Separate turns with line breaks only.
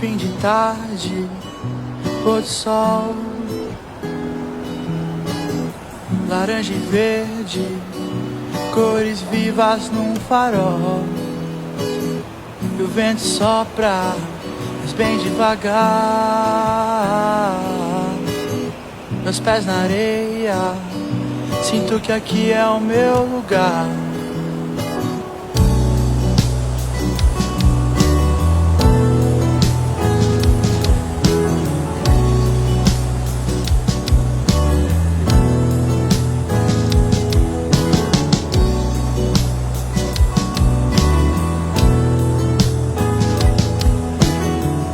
fim de tarde, pôr do sol, laranja e verde, cores vivas num farol. E o vento sopra, mas bem devagar. Meus pés na areia, sinto que aqui é o meu lugar.